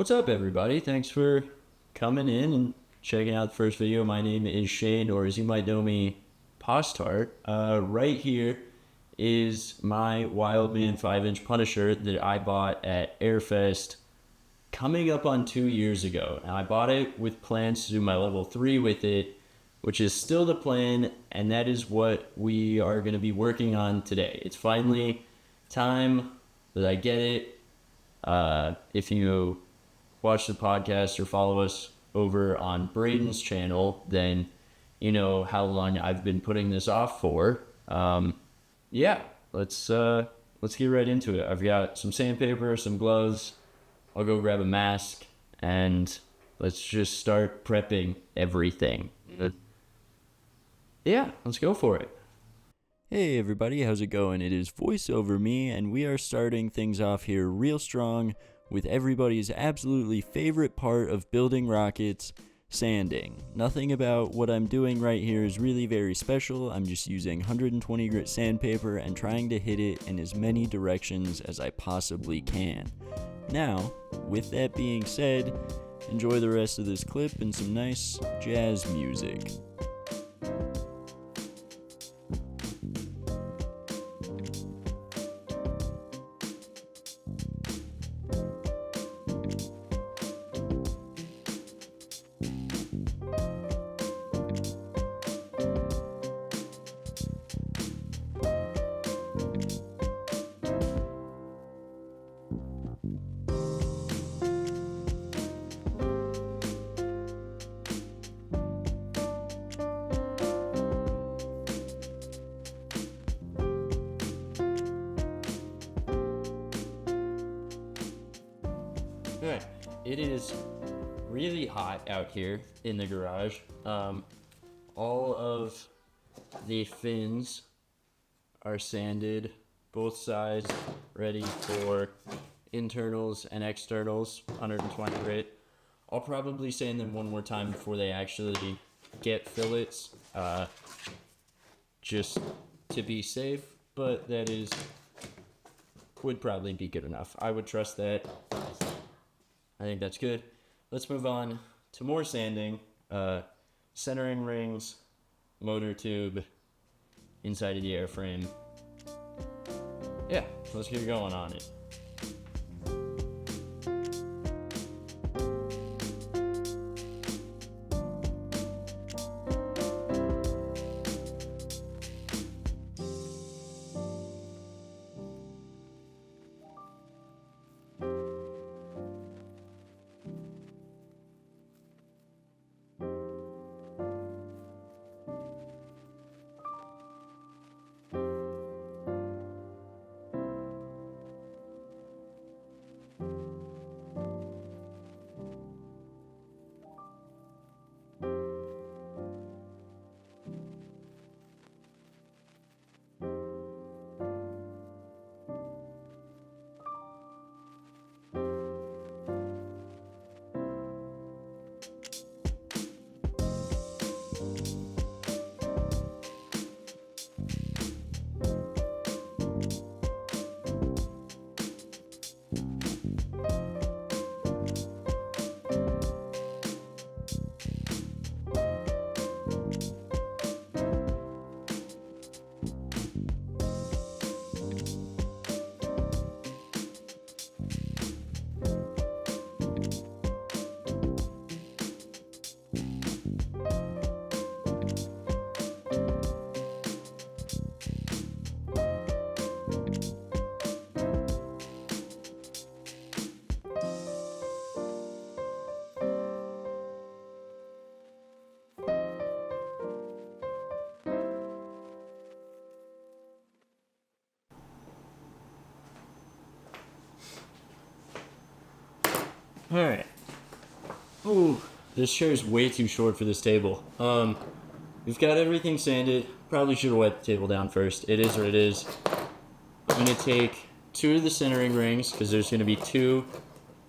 What's up, everybody? Thanks for coming in and checking out the first video. My name is Shane, or as you might know me, Postart. Right here is my Wildman 5-inch Punisher that I bought at Airfest coming up on 2 years ago. And I bought it with plans to do my level 3 with it, which is still the plan, and that is what we are going to be working on today. It's finally time that I get it. If you watch the podcast or follow us over on Braden's channel, then you know how long I've been putting this off for. Yeah, let's get right into it. I've got some sandpaper, some gloves. I'll go grab a mask, and let's just start prepping everything. Yeah, let's go for it. Hey everybody, how's it going? It is VoiceOver Me, and we are starting things off here real strong with everybody's absolutely favorite part of building rockets, sanding. Nothing about what I'm doing right here is really very special. I'm just using 120 grit sandpaper and trying to hit it in as many directions as I possibly can. Now, with that being said, enjoy the rest of this clip and some nice jazz music. Good. It is really hot out here in the garage. All of the fins are sanded, both sides ready for internals and externals, 120 grit. I'll probably sand them one more time before they actually get fillets, just to be safe, but that would probably be good enough. I would trust that. I think that's good. Let's move on to more sanding. Centering rings, motor tube, inside of the airframe. Yeah, let's get going on it. Alright. Ooh, this chair is way too short for this table. We've got everything sanded. Probably should have wiped the table down first. It is what it is. I'm going to take 2 of the centering rings, because there's going to be 2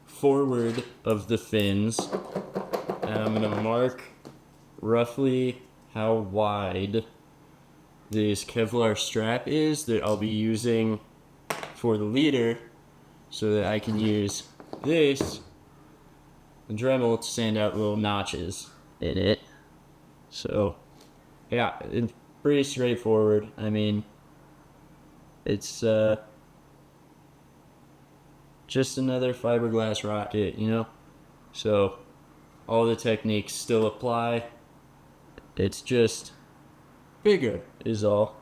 forward of the fins. And I'm going to mark roughly how wide this Kevlar strap is that I'll be using for the leader, so that I can use this the Dremel to sand out little notches in it. So, yeah, it's pretty straightforward. I mean, it's just another fiberglass rocket, you know? So, all the techniques still apply. It's just bigger, is all.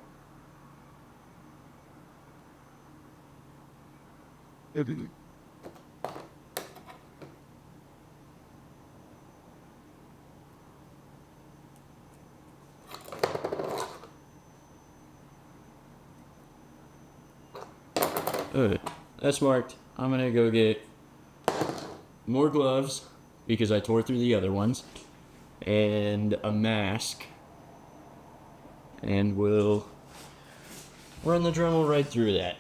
Okay, that's marked. I'm gonna go get more gloves because I tore through the other ones, and a mask, and we'll run the Dremel right through that.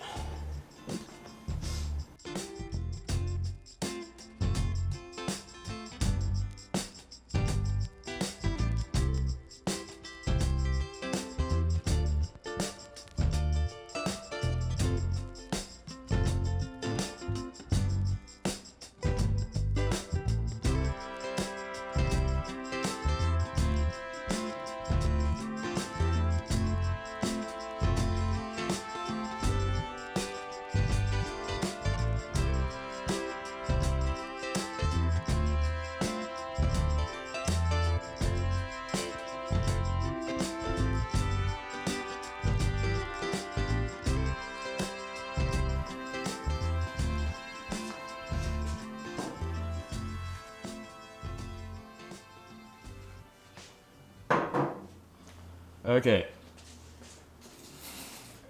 Okay.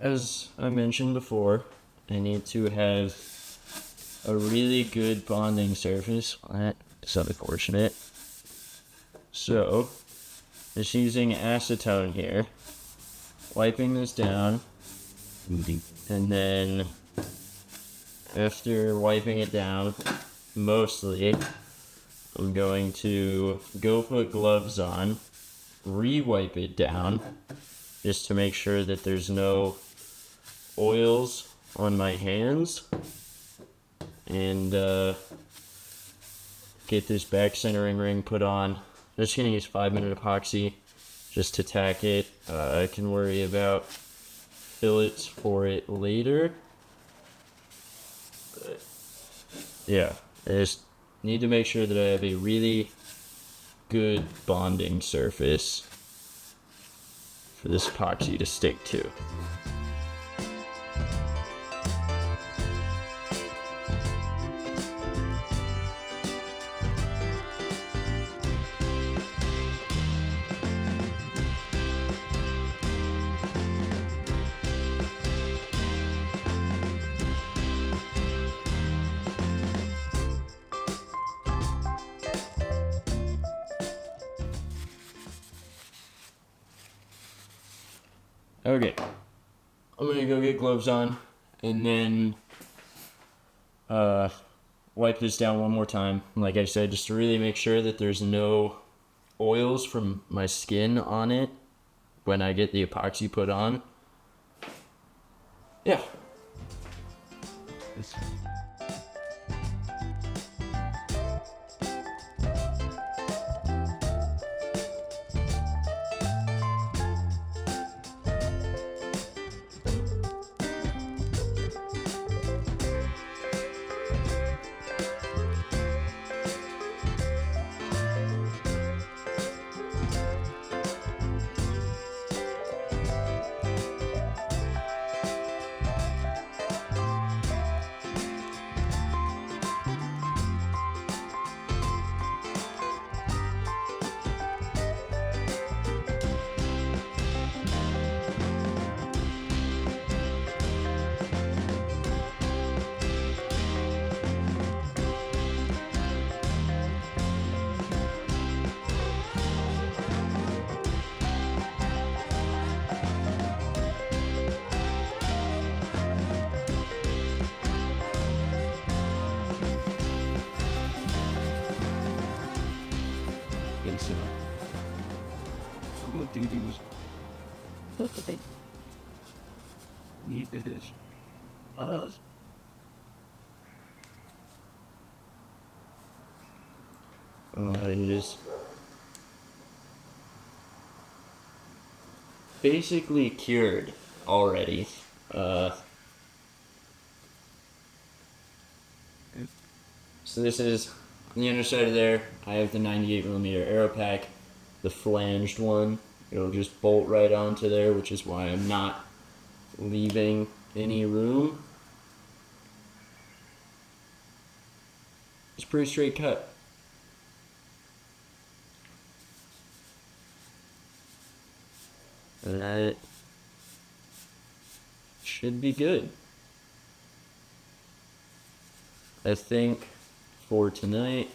As I mentioned before, I need to have a really good bonding surface. That is unfortunate. So, just using acetone here, wiping this down, and then after wiping it down, mostly, I'm going to go put gloves on, re-wipe it down, just to make sure that there's no oils on my hands, and get this back centering ring put on. I'm just gonna use 5-minute epoxy just to tack it. I can worry about fillets for it later. But yeah, I just need to make sure that I have a really good bonding surface for this epoxy to stick to. Okay, I'm gonna go get gloves on and then wipe this down one more time. Like I said, just to really make sure that there's no oils from my skin on it when I get the epoxy put on. Yeah. It is basically cured already. So this is on the underside of there. I have the 98mm Aero Pack, the flanged one. It'll just bolt right onto there, which is why I'm not leaving any room. It's a pretty straight cut. And that should be good. I think for tonight,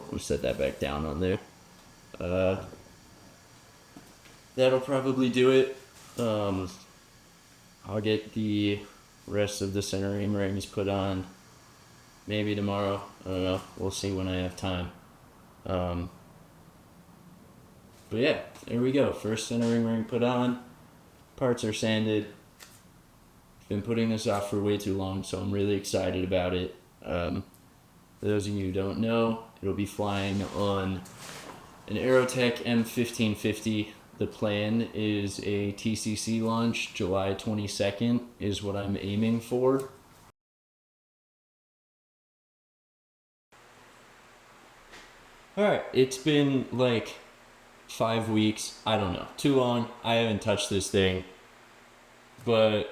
we'll set that back down on there. That'll probably do it. I'll get the rest of the centering rings put on maybe tomorrow. I don't know. We'll see when I have time. But yeah, there we go. First centering ring put on. Parts are sanded. Been putting this off for way too long, so I'm really excited about it. For those of you who don't know, it'll be flying on an Aerotech M1550. The plan is a TCC launch, July 22nd is what I'm aiming for. Alright, it's been like 5 weeks, I don't know, too long. I haven't touched this thing, but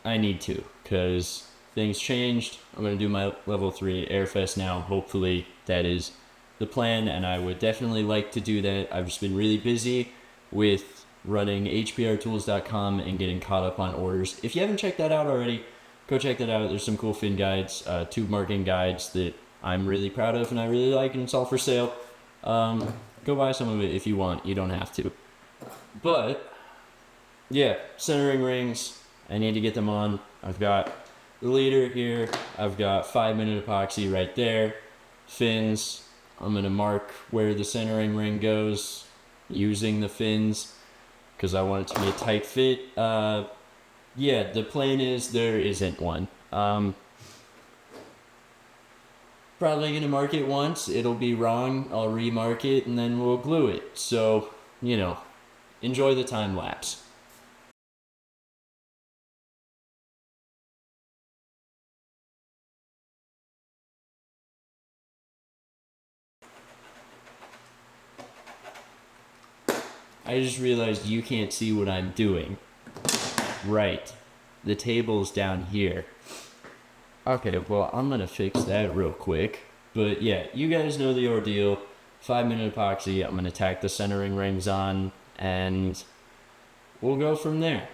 I need to, because things changed. I'm going to do my level 3 Airfest now. Hopefully that is the plan, and I would definitely like to do that. I've just been really busy with running hprtools.com and getting caught up on orders. If you haven't checked that out already, go check that out. There's some cool fin guides, tube marking guides that I'm really proud of and I really like, and it's all for sale. Go buy some of it if you want. You don't have to. But yeah, centering rings, I need to get them on. I've got the leader here. I've got 5-minute epoxy right there. Fins, I'm going to mark where the centering ring goes using the fins because I want it to be a tight fit. Yeah, the plan is there isn't one. Probably going to mark it once. It'll be wrong. I'll remark it and then we'll glue it. So, you know, enjoy the time lapse. I just realized you can't see what I'm doing. Right. The table's down here. Okay, well, I'm gonna fix that real quick. But yeah, you guys know the ordeal. 5-minute epoxy, I'm gonna tack the centering rings on, and we'll go from there.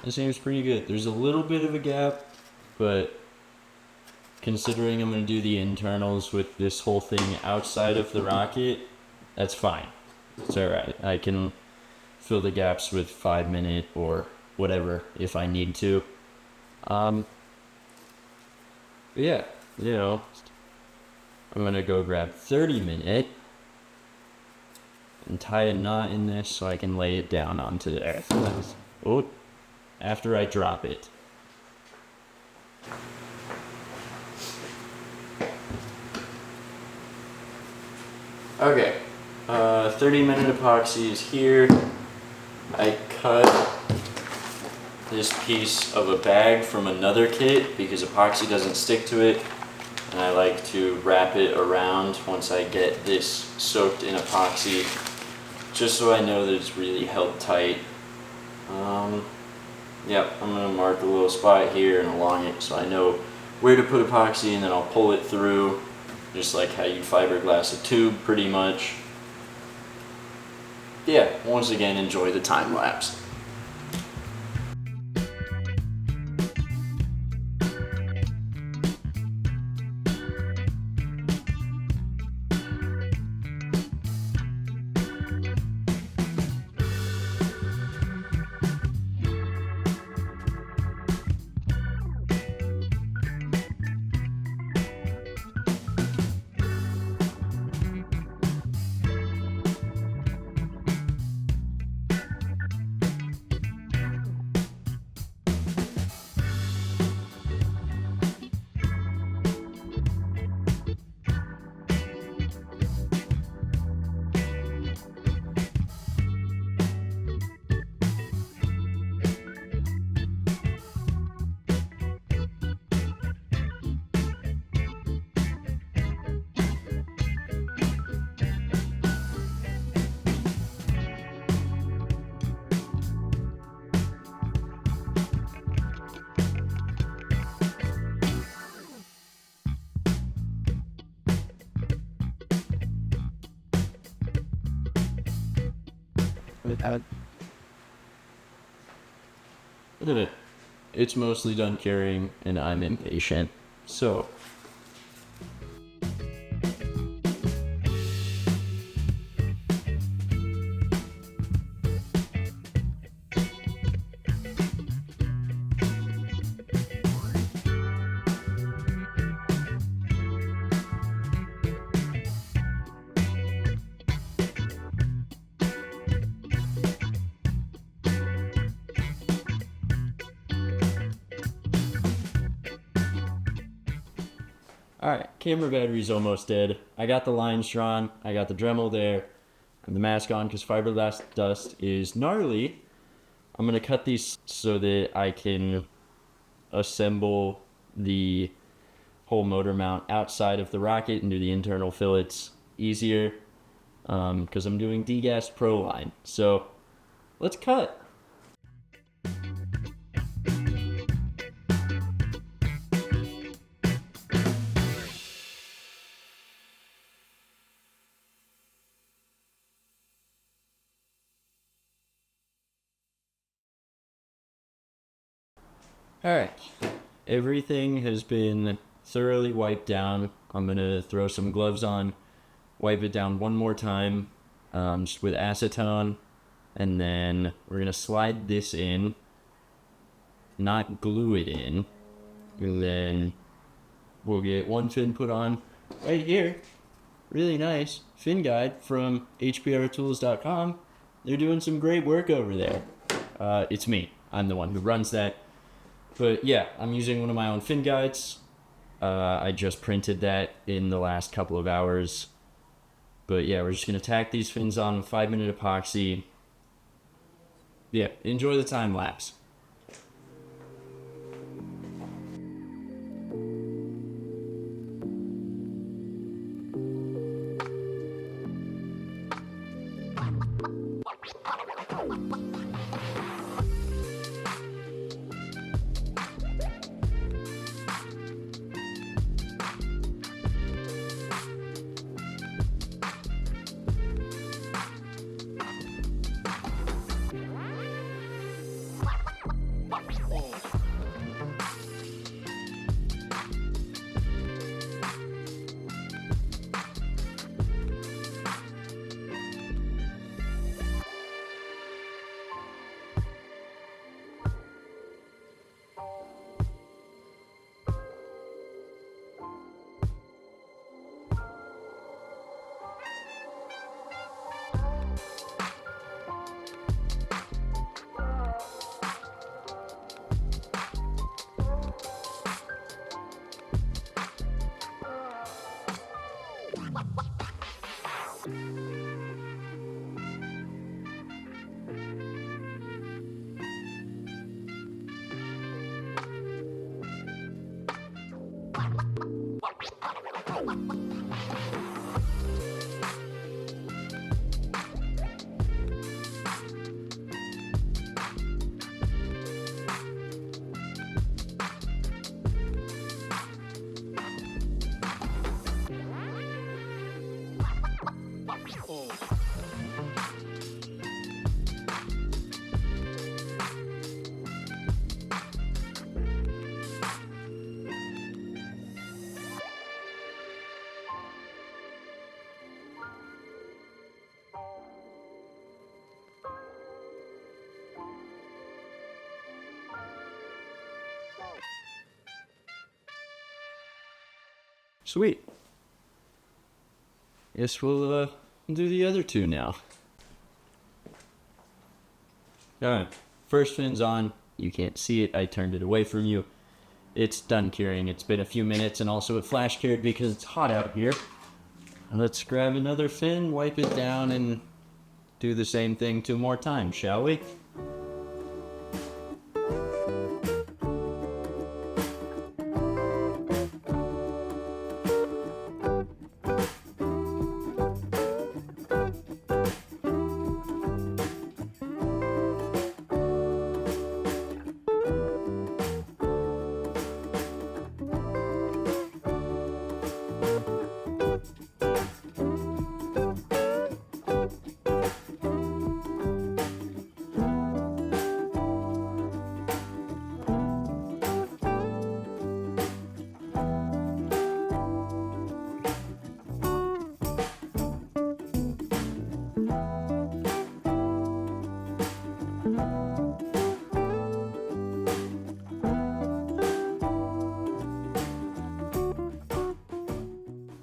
This seems pretty good. There's a little bit of a gap, but considering I'm going to do the internals with this whole thing outside of the rocket, that's fine. It's alright. I can fill the gaps with 5 minute or whatever if I need to. But yeah, you know, I'm going to go grab 30 minute and tie a knot in this so I can lay it down onto there. Oh, after I drop it. Okay, 30 minute epoxy is here. I cut this piece of a bag from another kit because epoxy doesn't stick to it, and I like to wrap it around once I get this soaked in epoxy, just so I know that it's really held tight. Yep, I'm going to mark a little spot here and along it so I know where to put epoxy, and then I'll pull it through just like how you fiberglass a tube pretty much. Yeah, once again, enjoy the time lapse. It's mostly done curing, and I'm impatient. So, alright, camera battery's almost dead. I got the lines drawn, I got the Dremel there, and the mask on because fiberglass dust is gnarly. I'm going to cut these so that I can assemble the whole motor mount outside of the rocket and do the internal fillets easier, because I'm doing degas Pro line. So, let's cut. Alright, everything has been thoroughly wiped down. I'm going to throw some gloves on, wipe it down one more time, just with acetone, and then we're going to slide this in, not glue it in, and then we'll get one fin put on right here. Really nice fin guide from hprtools.com. They're doing some great work over there. It's me. I'm the one who runs that. But yeah, I'm using one of my own fin guides. I just printed that in the last couple of hours. But yeah, we're just going to tack these fins on with 5 minute epoxy. Yeah, enjoy the time lapse. Sweet. Guess we'll do the other two now. Alright, first fin's on. You can't see it, I turned it away from you. It's done curing. It's been a few minutes, and also it flash cured because it's hot out here. Let's grab another fin, wipe it down, and do the same thing 2 more times, shall we?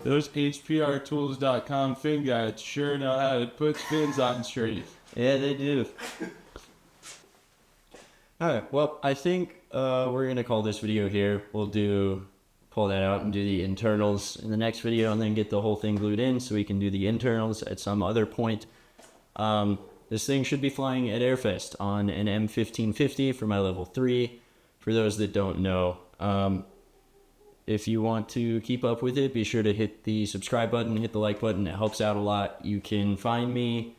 Those HPRtools.com fin guides sure know how to put fins on straight. Yeah, they do. Alright, well, I think we're going to call this video here. We'll pull that out and do the internals in the next video, and then get the whole thing glued in so we can do the internals at some other point. This thing should be flying at Airfest on an M1550 for my level 3. For those that don't know, if you want to keep up with it, be sure to hit the subscribe button, hit the like button. It helps out a lot. You can find me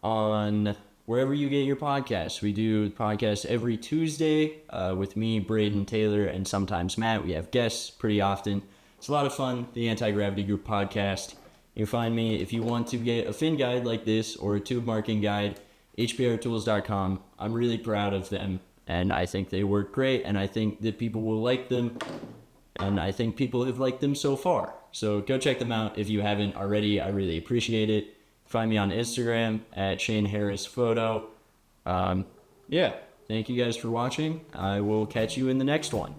on wherever you get your podcasts. We do podcasts every Tuesday with me, Braden, Taylor, and sometimes Matt. We have guests pretty often. It's a lot of fun, the Anti-Gravity Group podcast. You find me if you want to get a fin guide like this or a tube marking guide, hprtools.com. I'm really proud of them, and I think they work great, and I think that people will like them. And I think people have liked them so far. So go check them out if you haven't already. I really appreciate it. Find me on Instagram at Shane Harris Photo. Yeah, thank you guys for watching. I will catch you in the next one.